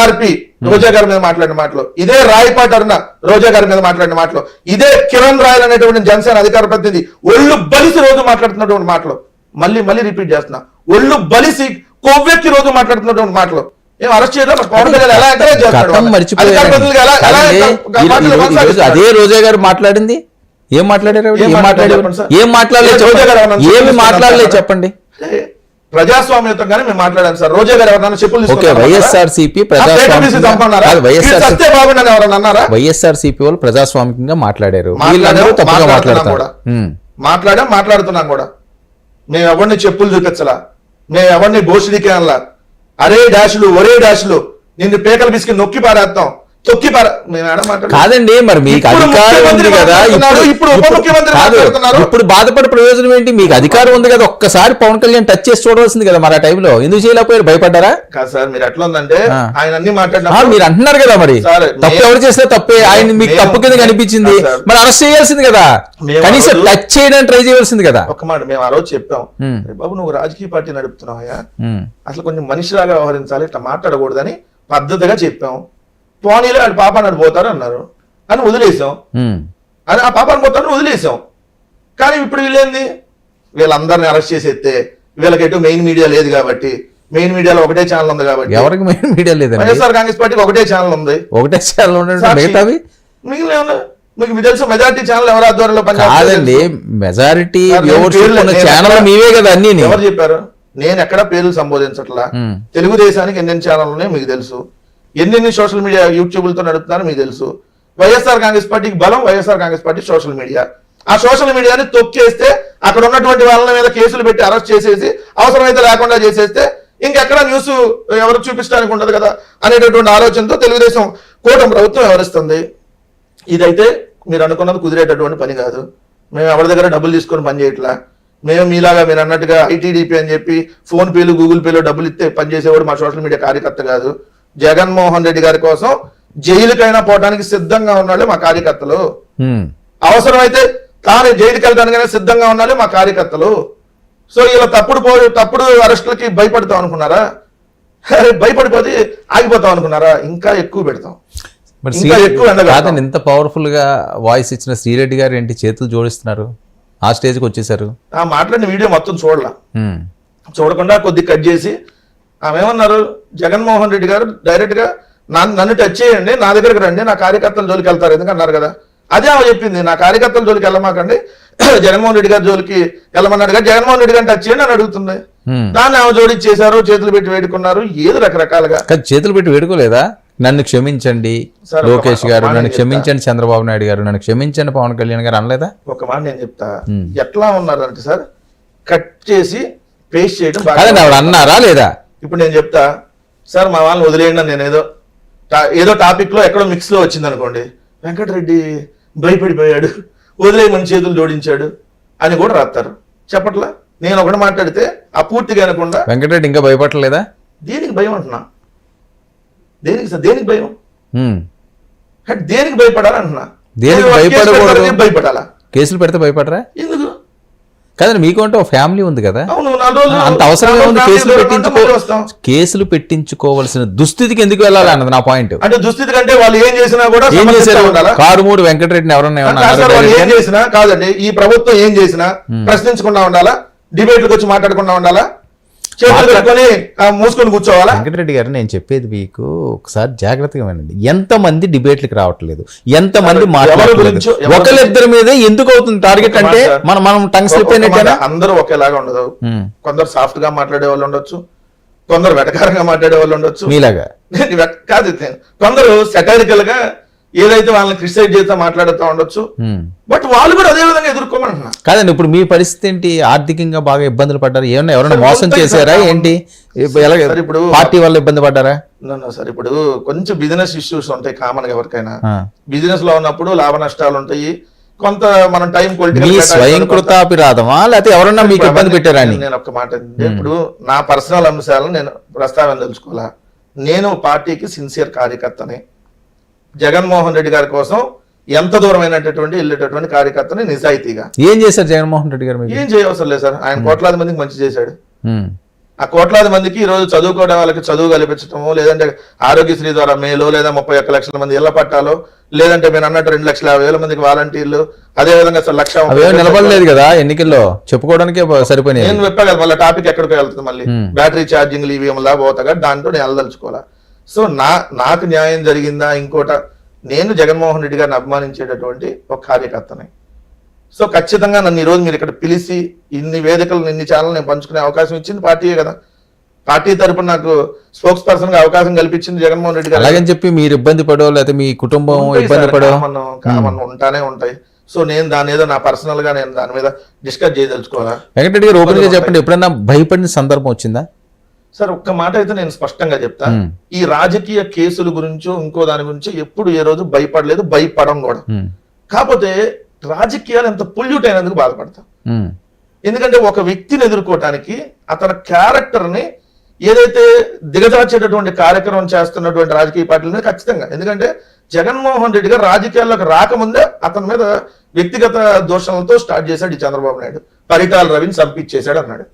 ఆర్పి రోజా గారి మీద మాట్లాడిన మాటలు, ఇదే రాయపాటి అరుణ రోజా గారి మీద మాట్లాడిన మాటలు, ఇదే కిరణ్ రాయల్ అనేటువంటి జనసేన అధికార ప్రతినిధి ఒళ్ళు బలిసి రోజు మాట్లాడుతున్నటువంటి మాటలు మళ్ళీ రిపీట్ చేస్తున్నా, ఒళ్ళు బలిసి కొవ్వెక్కి రోజు మాట్లాడుతున్నటువంటి మాటలు. ఏం అరెస్ట్ చేయడం పవన్ కళ్యాణ్ ఎలా ఎంకరేజ్ చేస్తాడు? అదే రోజా గారు మాట్లాడింది ఏం మాట్లాడారు? ఏం మాట్లాడలేదు చెప్పండి. ప్రజాస్వామ్యంగానే మేము మాట్లాడాం సార్. రోజా గారు ఎవరన్నా చెప్పులు వైఎస్ఆర్సీపీ వైఎస్ఆర్సీపీ వాళ్ళు ప్రజాస్వామికంగా మాట్లాడారు, మాట్లాడుతున్నాం కూడా. మేము ఎవరిని చెప్పులు చూపించలా, మేము ఎవరిని భోషుడికి అనలా. అరే డాషులు ఒరే డాషులు నిన్ను పేకల బిస్కి నొక్కి పారేస్తాం, తొక్కి కాదండి. మరి మీకు అధికారం ఉంది కదా, ఇప్పుడు బాధపడే ప్రయోజనం ఏంటి? మీకు అధికారం ఉంది కదా, ఒక్కసారి పవన్ కళ్యాణ్ టచ్ చేసి చూడవలసింది కదా మరి ఆ టైంలో. ఎందుకు చేయలేకపోయారు? భయపడ్డారా? కాదు సార్, మీరు ఎట్లా ఉందంటే ఆయన అన్ని మాట్లాడినా మీరు అంటున్నారు కదా, మరి తప్పు ఎవరు చేస్తే తప్పే, ఆయన మీకు తప్పు కింద కనిపించింది, మరి అరెస్ట్ చేయాల్సింది కదా, కనీసం టచ్ చేయడానికి ట్రై చేయాల్సింది కదా. ఒక మాట మేము ఆ రోజు చెప్పాం, బాబు నువ్వు రాజకీయ పార్టీ నడుపుతున్నావా, అసలు కొంచెం మనిషిలాగా వ్యవహరించాలి, ఇట్లా మాట్లాడకూడదని పద్ధతిగా చెప్పాం. పోనీలో ఆడు పాపాన్ని పోతారు అన్నారు అని వదిలేసాం, అని ఆ పాపాన్ని పోతారని వదిలేసాం. కానీ ఇప్పుడు వీళ్ళేంది, వీళ్ళందరినీ అరెస్ట్ చేసేస్తే వీళ్ళకి ఎటు మెయిన్ మీడియా లేదు కాబట్టి, మెయిన్ మీడియాలో ఒకటే ఛానల్ ఉంది కాబట్టి. ఎవరికి మెయిన్ మీడియా లేదు? వైఎస్ఆర్ కాంగ్రెస్ పార్టీకి ఒకటే ఛానల్ ఉంది, ఒకటే ఛానల్ మిగతావి మీకు తెలుసు మెజారిటీ ఛానల్ ఎవరి ఆధ్వర్యంలో పనిచేయాలండి. మెజారిటీ ఛానల్ మీవే కదా అన్ని. ఎవరు చెప్పారు? నేను ఎక్కడ పేర్లు సంబోధించట్లా. తెలుగుదేశానికి ఎన్ని ఛానల్ ఉన్నాయో మీకు తెలుసు, ఎన్ని సోషల్ మీడియా యూట్యూబ్లతో నడుపుతున్నారో మీకు తెలుసు. వైఎస్ఆర్ కాంగ్రెస్ పార్టీకి బలం YSR Congress party social media. ఆ సోషల్ మీడియాని తొక్కేస్తే అక్కడ ఉన్నటువంటి వాళ్ళ మీద కేసులు పెట్టి అరెస్ట్ చేసేసి అవసరమైతే లేకుండా చేసేస్తే ఇంకెక్కడ న్యూస్ ఎవరు చూపించడానికి ఉండదు కదా అనేటటువంటి ఆలోచనతో తెలుగుదేశం కూటమి ప్రభుత్వం వ్యవహరిస్తుంది. ఇదైతే మీరు అనుకున్నది కుదిరేటటువంటి పని కాదు. మేము ఎవరి దగ్గర డబ్బులు తీసుకొని పని చేయట్లా. మేము మీలాగా మీరు అన్నట్టుగా ఐటీడీపీ అని చెప్పి ఫోన్ పేలు గూగుల్ పేలు డబ్బులు ఇస్తే పనిచేసేవాడు మా సోషల్ మీడియా కార్యకర్త కాదు. జగన్మోహన్ రెడ్డి గారి కోసం జైలుకైనా పోవడానికి సిద్ధంగా ఉన్నాడు మా కార్యకర్తలు. అవసరమైతే తాను జైలుకి వెళ్ళడానికైనా సిద్ధంగా ఉన్నాడు మా కార్యకర్తలు. సో ఇలా తప్పుడు అరెస్టులకి భయపడతాం అనుకున్నారా? భయపడిపోతే ఆగిపోతాం అనుకున్నారా? ఇంకా ఎక్కువ పెడతాం. ఇంత పవర్ఫుల్ గా వాయిస్ ఇచ్చిన శ్రీరెడ్డి గారు ఏంటి చేతులు జోడిస్తున్నారు? ఆ స్టేజ్కి వచ్చేసారు. ఆ మాట్లాడిన వీడియో మొత్తం చూడకుండా కొద్ది కట్ చేసి ఆమె ఏమన్నారు, జగన్మోహన్ రెడ్డి గారు డైరెక్ట్ గా నన్ను టచ్ చేయండి, నా దగ్గరకు రండి, నా కార్యకర్తల జోలికి వెళ్తారు ఎందుకన్నారు కదా. అదే ఆమె చెప్పింది, నా కార్యకర్తల జోలికి వెళ్ళమాకండి, జగన్మోహన్ రెడ్డి గారి జోలికి వెళ్ళమన్నాడు కదా, జగన్మోహన్ రెడ్డి గారిని టచ్ చేయండి అని అడుగుతుంది. దాన్ని ఆమె జోడిచ్చేశారు, చేతులు పెట్టి వేడుకున్నారు, ఏదో రకరకాలుగా. చేతులు పెట్టి వేడుకోలేదా? నన్ను క్షమించండి లోకేష్ గారు, నన్ను క్షమించండి చంద్రబాబు నాయుడు గారు, నన్ను క్షమించండి పవన్ కళ్యాణ్ గారు అనలేదా? ఒక మాట నేను చెప్తా, ఎట్లా ఉన్నారంటే సార్ కట్ చేసి పేస్ట్ చేయడం అన్నారా లేదా? ఇప్పుడు నేను చెప్తా సార్, మా వాళ్ళని వదిలేయండి, నేను ఏదో టాపిక్ లో ఎక్కడో మిక్స్ లో వచ్చింది అనుకోండి, వెంకటరెడ్డి భయపడిపోయాడు, వదిలేయమని చేతులు జోడించాడు అని కూడా రాస్తారు. చెప్పట్లా? నేను ఒకటి మాట్లాడితే ఆ పూర్తిగా అనకుండా వెంకటరెడ్డి ఇంకా భయపడలేదా? దేనికి భయం అంటున్నా? దేనికి భయం? దేనికి భయపడాలంటున్నా? భయపడాలా? కేసులు పెడితే భయపడరా? ఎందుకు? కదండి, మీకంటే ఒక ఫ్యామిలీ ఉంది కదా, అంత అవసరమే ఉంది కేసులు పెట్టించుకోవాల్సిన దుస్థితికి ఎందుకు వెళ్ళాలి అన్నది నా పాయింట్. అంటే దుస్థితి కంటే వాళ్ళు ఏం చేసినా కూడా ఏం చేశారు? కారుమూడి వెంకటరెడ్డిని ఎవరన్నా ఏం చేసినా కాదండి, ఈ ప్రభుత్వం ఏం చేసినా ప్రశ్నించకుండా ఉండాలా, డిబేట్లకు వచ్చి మాట్లాడకుండా ఉండాలా, చేతులు కట్టుకొని మూసుకొని కూర్చోవాలా? వెంకటరెడ్డి గారు నేను చెప్పేది మీకు ఒకసారి జాగ్రత్తగా వినండి. ఎంతమంది డిబేట్లకు రావట్లేదు, ఎంతమంది మాట్లాడలేదు, ఒకరిద్దరి మీద ఎందుకు అవుతుంది టార్గెట్? అంటే మనం టంగ్ స్లిప్ అయినట్టు అందరూ ఒకేలాగా ఉండదు. కొందరు సాఫ్ట్ గా మాట్లాడే వాళ్ళు ఉండొచ్చు, కొందరు వెటకారంగా మాట్లాడే వాళ్ళు ఉండొచ్చు, మీలాగా కాదు. కొందరు సెటైరికల్ గా ఏదైతే వాళ్ళని క్రిటిసైజ్ చేస్తా మాట్లాడుతూ ఉండొచ్చు, బట్ వాళ్ళు కూడా అదే విధంగా ఎదుర్కోమంటున్నా. కాదండి, ఇప్పుడు మీ పరిస్థితి ఏంటి? ఆర్థికంగా బాగా ఇబ్బందులు పడ్డారు, ఏమన్నా ఎవరైనా మోసం చేశారా ఏంటి? ఇప్పుడు పార్టీ వాళ్ళు ఇబ్బంది పడ్డారా? సార్ ఇప్పుడు కొంచెం బిజినెస్ ఇష్యూస్ ఉంటాయి కామన్ గా ఎవరికైనా. బిజినెస్ లో ఉన్నప్పుడు లాభ నష్టాలు ఉంటాయి, కొంత మనం టైం స్వయంకృతాభిరాధమా లేకపోతే ఎవరన్నా మీకు ఇబ్బంది పెట్టారా? నేను ఒక మాట, ఇప్పుడు నా పర్సనల్ అంశాలను నేను ప్రస్తావన తెలుసుకోవాలా. నేను పార్టీకి సిన్సియర్ కార్యకర్తని, జగన్మోహన్ రెడ్డి గారి కోసం ఎంత దూరమైనటువంటి వెళ్ళేటటువంటి కార్యకర్తని నిజాయితీగా. ఏం చేశారు జగన్మోహన్ రెడ్డి గారు? ఏం చేయవసరం లేదు సార్, ఆయన కోట్లాది మందికి మంచి చేశాడు. ఆ కోట్లాది మందికి ఈ రోజు చదువుకోవడం వాళ్ళకి చదువు కల్పించడమో, లేదంటే ఆరోగ్యశ్రీ ద్వారా మేలో, లేదా 31 లక్షల మంది ఇళ్ల పట్టాలో, లేదంటే మీరు అన్నట్టు 2,50,000 మందికి వాలంటీర్లు, అదే విధంగా అసలు 1,30,000 నిలబడలేదు కదా ఎన్నికల్లో, చెప్పుకోవడానికే సరిపోయినాయి. నేను చెప్పా కదా, మళ్ళీ టాపిక్ ఎక్కడికి వెళ్తుంది, మళ్ళీ బ్యాటరీ ఛార్జింగ్లు ఈవీఎం లా పోతాగా, దాంట్లో నేను వెళ్ళదలుచుకోవాలా. సో నాకు న్యాయం జరిగిందా ఇంకోట, నేను జగన్మోహన్ రెడ్డి గారిని అభిమానించేటటువంటి ఒక కార్యకర్తని. సో ఖచ్చితంగా నన్ను ఈరోజు మీరు ఇక్కడ పిలిచి ఇన్ని వేదికలు, ఇన్ని ఛానల్ నేను పంచుకునే అవకాశం ఇచ్చింది పార్టీయే కదా. పార్టీ తరపున నాకు స్పోక్స్ పర్సన్ గా అవకాశం కల్పించింది జగన్మోహన్ రెడ్డి గారు. అలాగని చెప్పి మీరు ఇబ్బంది పడో, లేకపోతే మీ కుటుంబం ఇబ్బంది పడో ఉంటానే ఉంటాయి. సో నేను దాని ఏదో నా పర్సనల్ గా నేను దాని మీద డిస్కస్ చేయదలుచుకోవాలా. వెంకటరెడ్డి గారు ఓపెన్ గా చెప్పండి, ఎప్పుడైనా భయపడిన సందర్భం వచ్చిందా? సార్ ఒక్క మాట అయితే నేను స్పష్టంగా చెప్తా, ఈ రాజకీయ కేసుల గురించో ఇంకో దాని గురించి ఎప్పుడు ఏ రోజు భయపడలేదు, భయపడం కూడా. కాకపోతే రాజకీయాలు ఎంత పొల్యూట్ అయినందుకు బాధపడతా. ఎందుకంటే ఒక వ్యక్తిని ఎదుర్కోవటానికి అతని క్యారెక్టర్ ని ఏదైతే దిగజార్చేటటువంటి కార్యక్రమం చేస్తున్నటువంటి రాజకీయ పార్టీల మీద ఖచ్చితంగా, ఎందుకంటే జగన్మోహన్ రెడ్డి గారు రాజకీయాల్లోకి రాకముందే అతని మీద వ్యక్తిగత దోషాలతో స్టార్ట్ చేశాడు ఈ చంద్రబాబు నాయుడు. పరిటాల రవిని చంపించేశాడు అన్నాడు.